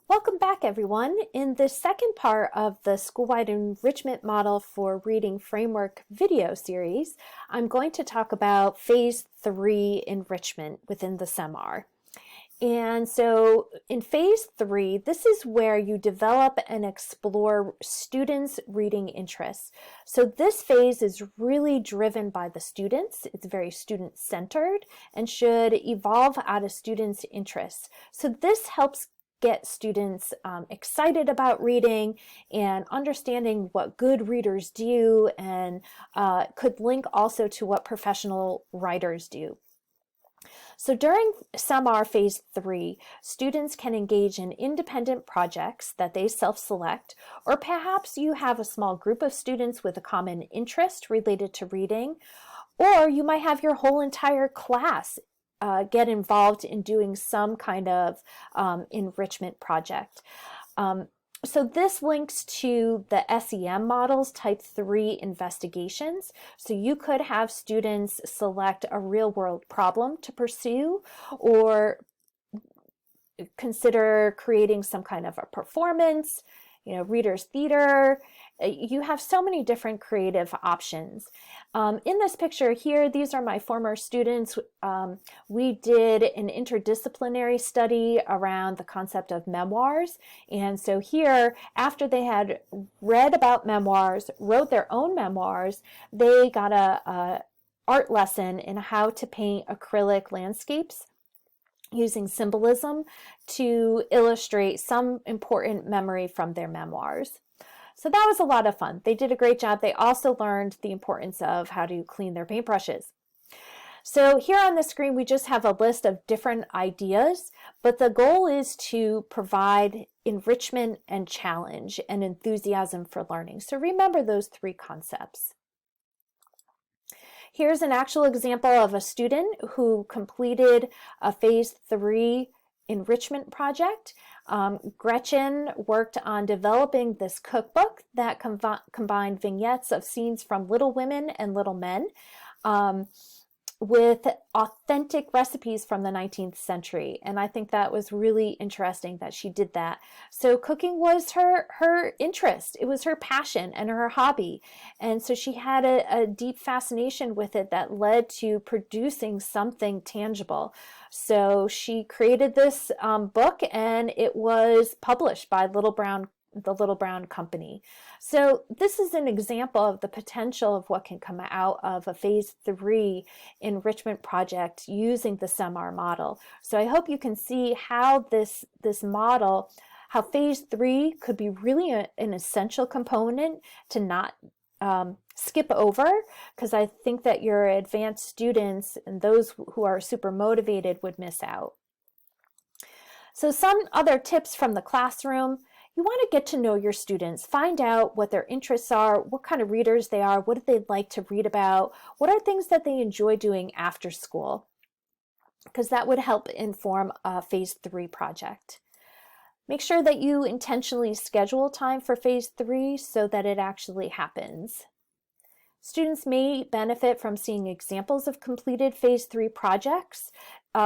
Welcome back, everyone. In the second part of the Schoolwide Enrichment Model for Reading Framework video series, I'm going to talk about Phase 3 enrichment within the SEM-R. And so in Phase 3, this is where you develop and explore students' reading interests. So this phase is really driven by the students. It's very student-centered and should evolve out of students' interests. So this helps get students excited about reading and understanding what good readers do, and could link also to what professional writers do. So during SEM-R Phase 3, students can engage in independent projects that they self-select, or perhaps you have a small group of students with a common interest related to reading, or you might have your whole entire class get involved in doing some kind of enrichment project. So this links to the SEM models, type 3 investigations. So you could have students select a real world problem to pursue, or consider creating some kind of a performance, readers theater. You have so many different creative options. In this picture here, these are my former students. We did an interdisciplinary study around the concept of memoirs. And so here, after they had read about memoirs, wrote their own memoirs, they got a art lesson in how to paint acrylic landscapes using symbolism to illustrate some important memory from their memoirs. So that was a lot of fun. They did a great job. They also learned the importance of how to clean their paintbrushes. So here on the screen, we just have a list of different ideas, but the goal is to provide enrichment and challenge and enthusiasm for learning. So remember those three concepts. Here's an actual example of a student who completed a Phase 3 enrichment project. Gretchen worked on developing this cookbook that combined vignettes of scenes from Little Women and Little Men with authentic recipes from the 19th century. And I think that was really interesting that she did that. So cooking was her interest. It was her passion and her hobby. And so she had a deep fascination with it that led to producing something tangible. So she created this book, and it was published by the Little Brown Company. So this is an example of the potential of what can come out of a Phase 3 enrichment project using the SEM-R model. So I hope you can see how this model, how Phase 3 could be really an essential component to not skip over, because I think that your advanced students and those who are super motivated would miss out. So some other tips from the classroom. You want to get to know your students, find out what their interests are, what kind of readers they are, what do they like to read about, what are things that they enjoy doing after school, because that would help inform a Phase 3 project. Make sure that you intentionally schedule time for Phase 3 so that it actually happens. Students may benefit from seeing examples of completed Phase 3 projects,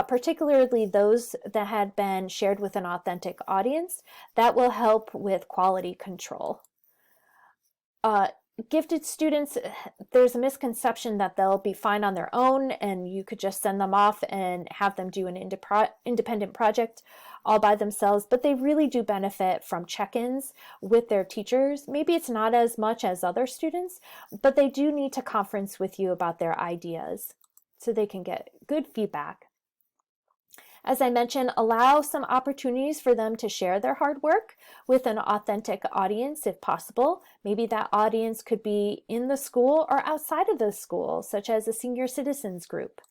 particularly those that had been shared with an authentic audience. That will help with quality control. Gifted students, there's a misconception that they'll be fine on their own and you could just send them off and have them do an independent project all by themselves, but they really do benefit from check-ins with their teachers. Maybe it's not as much as other students, but they do need to conference with you about their ideas so they can get good feedback. As I mentioned, allow some opportunities for them to share their hard work with an authentic audience if possible. Maybe that audience could be in the school or outside of the school, such as a senior citizens group.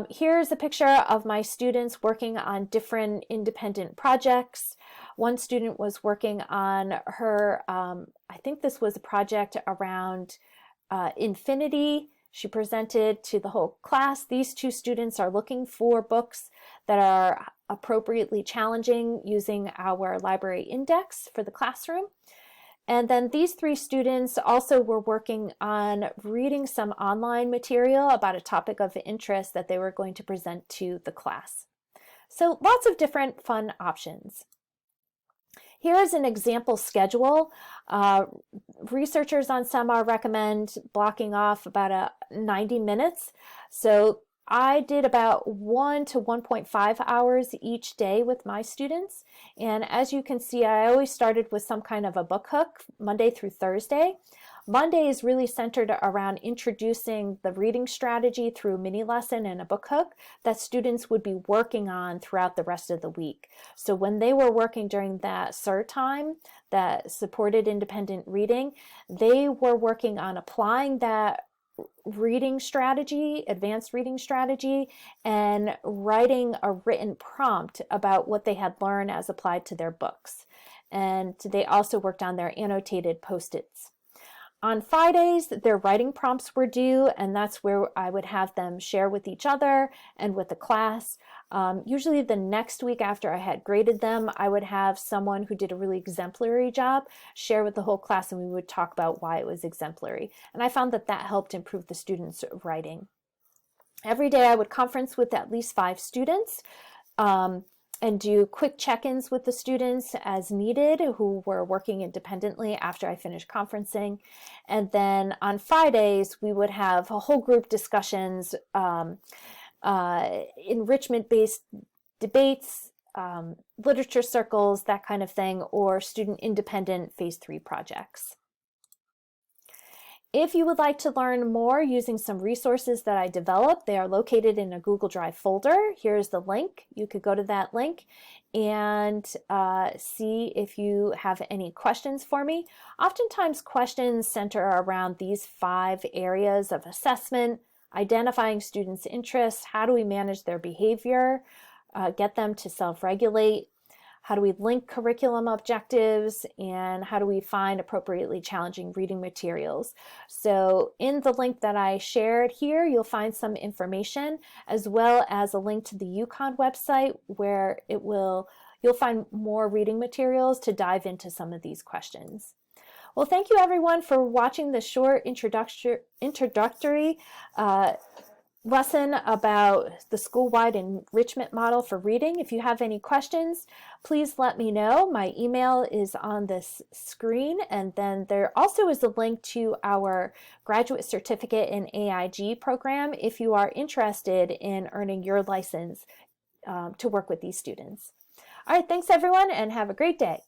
Here's a picture of my students working on different independent projects. One student was working on her, I think this was a project around infinity. She presented to the whole class. These two students are looking for books that are appropriately challenging using our library index for the classroom. And then these three students also were working on reading some online material about a topic of interest that they were going to present to the class. So lots of different fun options. Here is an example schedule. Researchers on SEM-R recommend blocking off about 90 minutes. So I did about 1 to 1.5 hours each day with my students. And as you can see, I always started with some kind of a book hook, Monday through Thursday. Monday is really centered around introducing the reading strategy through a mini lesson and a book hook that students would be working on throughout the rest of the week. So when they were working during that SER time, that supported independent reading, they were working on applying that reading strategy, advanced reading strategy, and writing a written prompt about what they had learned as applied to their books. And they also worked on their annotated post-its. On Fridays, their writing prompts were due, and that's where I would have them share with each other and with the class. Usually the next week after I had graded them, I would have someone who did a really exemplary job share with the whole class, and we would talk about why it was exemplary. And I found that that helped improve the students' writing. Every day I would conference with at least 5 students. And do quick check-ins with the students as needed who were working independently after I finished conferencing. And then on Fridays, we would have a whole group discussions, enrichment-based debates, literature circles, that kind of thing, or student-independent Phase 3 projects. If you would like to learn more using some resources that I developed, they are located in a Google Drive folder. Here's the link. You could go to that link and see if you have any questions for me. Oftentimes questions center around these 5 areas of assessment: identifying students' interests, how do we manage their behavior, get them to self-regulate, how do we link curriculum objectives, and how do we find appropriately challenging reading materials. So in the link that I shared here, you'll find some information as well as a link to the UConn website where you'll find more reading materials to dive into some of these questions. Well, thank you everyone for watching this short introductory lesson about the school-wide enrichment model for reading. If you have any questions, please let me know. My email is on this screen, and then there also is a link to our graduate certificate in AIG program if you are interested in earning your license to work with these students. All right, thanks everyone, and have a great day.